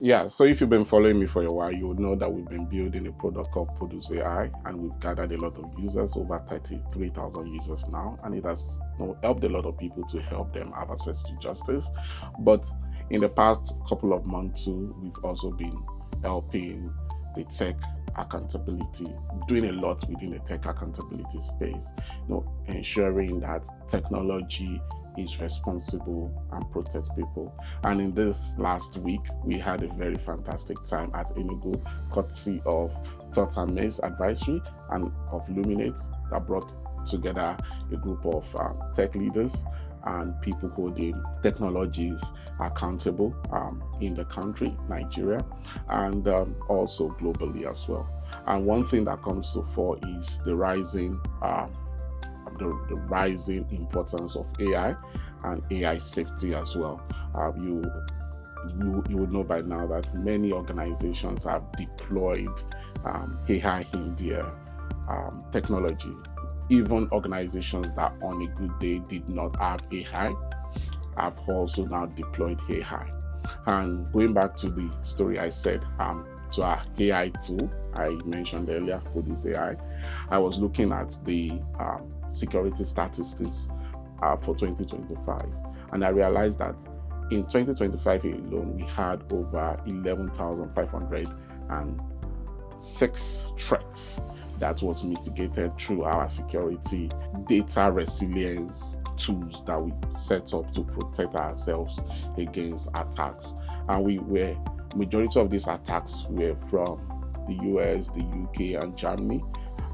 Yeah, so if you've been following me for a while, you would know that we've been building a product called Produce AI, and we've gathered a lot of users, over 33,000 users now, and it has helped a lot of people to help them have access to justice. But in the past couple of months too, we've also been helping the tech accountability, doing a lot within the tech accountability space, ensuring that technology is responsible and protects people. And in this last week, we had a very fantastic time at Enugu, courtesy of Thoughts and Maze Advisory and of Luminate, that brought together a group of tech leaders and people holding technologies accountable in the country, Nigeria, and also globally as well. And one thing that comes to fore is the rising importance of AI and AI safety as well. You would know by now that many organizations have deployed AI in their technology. Even organizations that on a good day did not have AI have also now deployed AI. And going back to the story I said, to our AI tool I mentioned earlier, Produce AI, I was looking at the security statistics for 2025, and I realized that in 2025 alone, we had over 11,506 threats that was mitigated through our security data resilience tools that we set up to protect ourselves against attacks. And majority of these attacks were from the US, the UK, and Germany.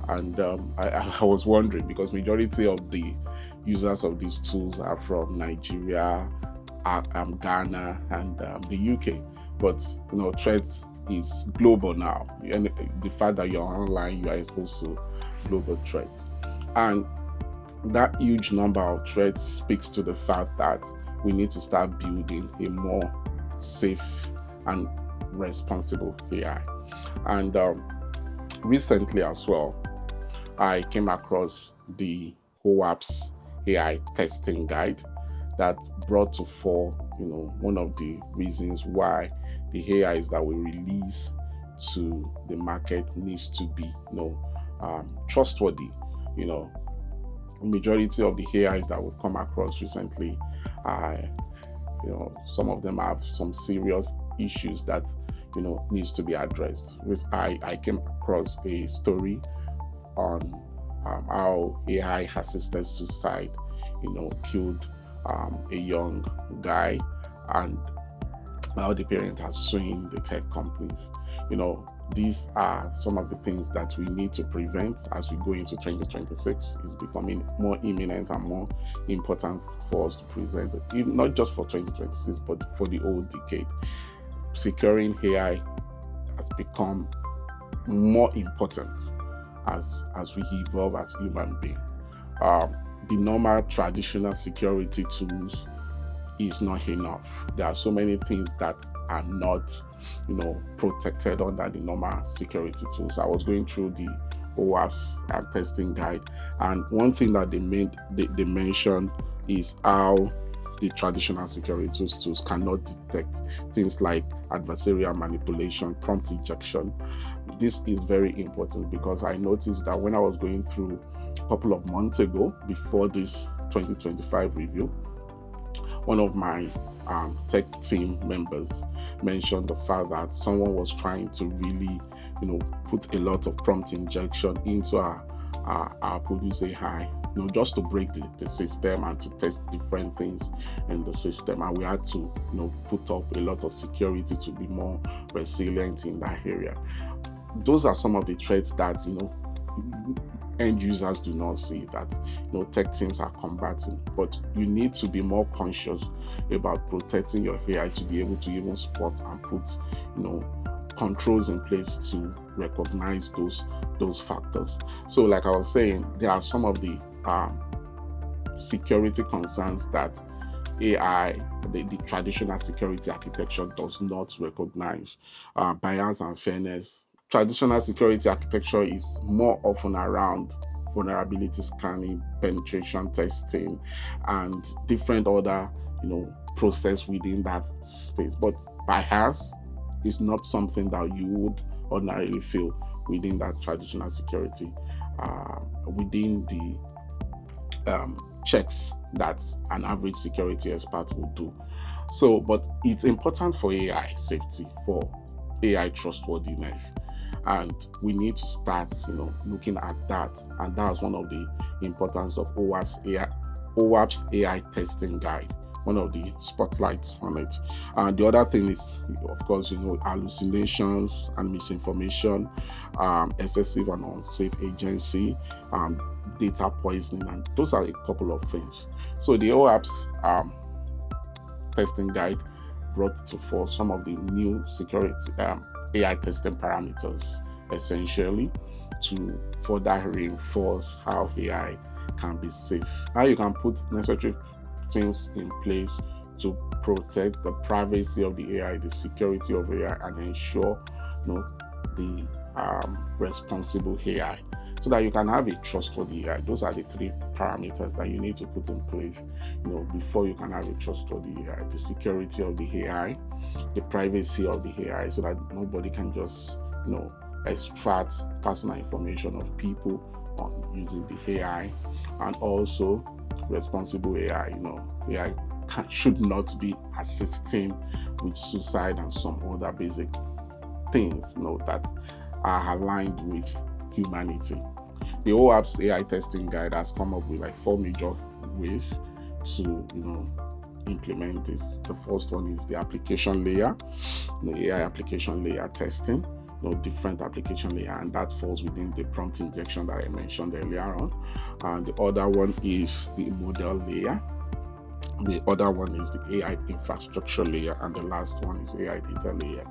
And I was wondering, because majority of the users of these tools are from Nigeria, Ghana, and the UK. But threats is global now, and the fact that you're online, you are exposed to global threats, and that huge number of threats speaks to the fact that we need to start building a more safe and responsible AI. And recently as well, I came across the OWASP AI testing guide that brought to fore, one of the reasons why the AIs that we release to the market needs to be, trustworthy. Majority of the AIs that we've come across recently, some of them have some serious issues that needs to be addressed. I came across a story on how AI assisted suicide, killed a young guy, and how the parent has suing the tech companies. These are some of the things that we need to prevent as we go into 2026. It's becoming more imminent and more important for us to present, not just for 2026, but for the whole decade. Securing AI has become more important as we evolve as human beings. The normal traditional security tools is not enough. There are so many things that are not, protected under the normal security tools. I was going through the OWASP testing guide, and one thing that they mentioned is how the traditional security tools cannot detect things like adversarial manipulation, prompt injection. This is very important because I noticed that when I was going through a couple of months ago, before this 2025 review, one of my tech team members mentioned the fact that someone was trying to really, put a lot of prompt injection into our Produce AI, just to break the system and to test different things in the system. And we had to, put up a lot of security to be more resilient in that area. Those are some of the threats that, end users do not see, that tech teams are combating. But you need to be more conscious about protecting your AI to be able to even spot and put controls in place to recognize those factors. So like I was saying, there are some of the security concerns that AI, the traditional security architecture, does not recognize. Bias and fairness. Traditional security architecture is more often around vulnerability scanning, penetration testing, and different other process within that space. But bias is not something that you would ordinarily feel within that traditional security, within the checks that an average security expert would do. So, but it's important for AI safety, for AI trustworthiness, and we need to start, looking at that. And that's one of the importance of OWASP AI testing guide, one of the spotlights on it. And the other thing is, of course, hallucinations and misinformation, excessive and unsafe agency, data poisoning, and those are a couple of things. So the OWASP testing guide brought to fore some of the new security AI testing parameters, essentially to further reinforce how AI can be safe. How you can put necessary things in place to protect the privacy of the AI, the security of AI, and ensure the responsible AI, so that you can have a trustworthy AI. Those are the three parameters that you need to put in place, before you can have a trustworthy AI: the security of the AI, the privacy of the AI, so that nobody can just, extract personal information of people using the AI, and also responsible AI. AI should not be assisting with suicide and some other basic things, that are aligned with humanity. The OWASP AI testing guide has come up with 4 major ways to, implement this. The first one is the application layer, the AI application layer testing, different application layer, and that falls within the prompt injection that I mentioned earlier on. And the other one is the model layer. The other one is the AI infrastructure layer, and the last one is AI data layer.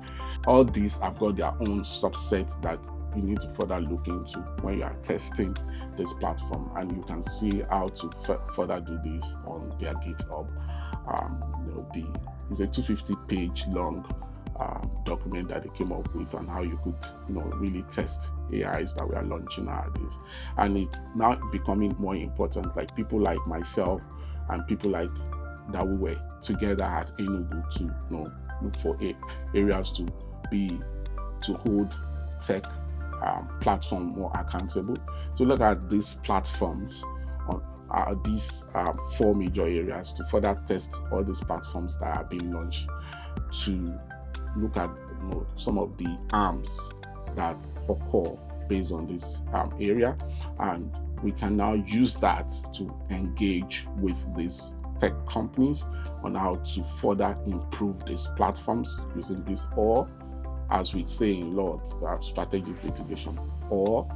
All these have got their own subsets that you need to further look into when you are testing this platform, and you can see how to further do this on their GitHub. It's a 250-page long document that they came up with on how you could, really test AIs that we are launching nowadays. And it's now becoming more important. Like people like myself and people like that we were together at Enugu to, look for areas to hold tech platform more accountable. So look at these platforms on these 4 major areas to further test all these platforms that are being launched, to look at some of the harms that occur based on this area, and we can now use that to engage with these tech companies on how to further improve these platforms using this, or as we say in law, strategic litigation, or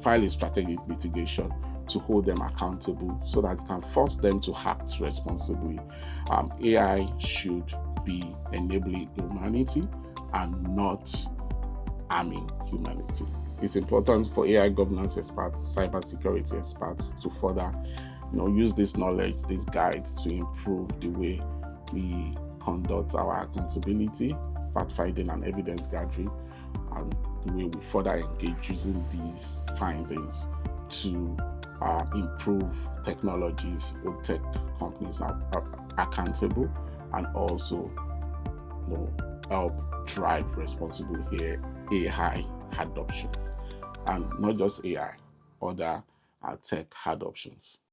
file a strategic litigation to hold them accountable so that it can force them to act responsibly. AI should be enabling humanity and not harming humanity. It's important for AI governance experts, cybersecurity experts to further use this knowledge, this guide, to improve the way we conduct our accountability, fact-finding, and evidence gathering, and the way we further engage using these findings to improve technologies, hold tech companies are accountable, and also help drive responsible AI adoption, and not just AI, other tech adoptions.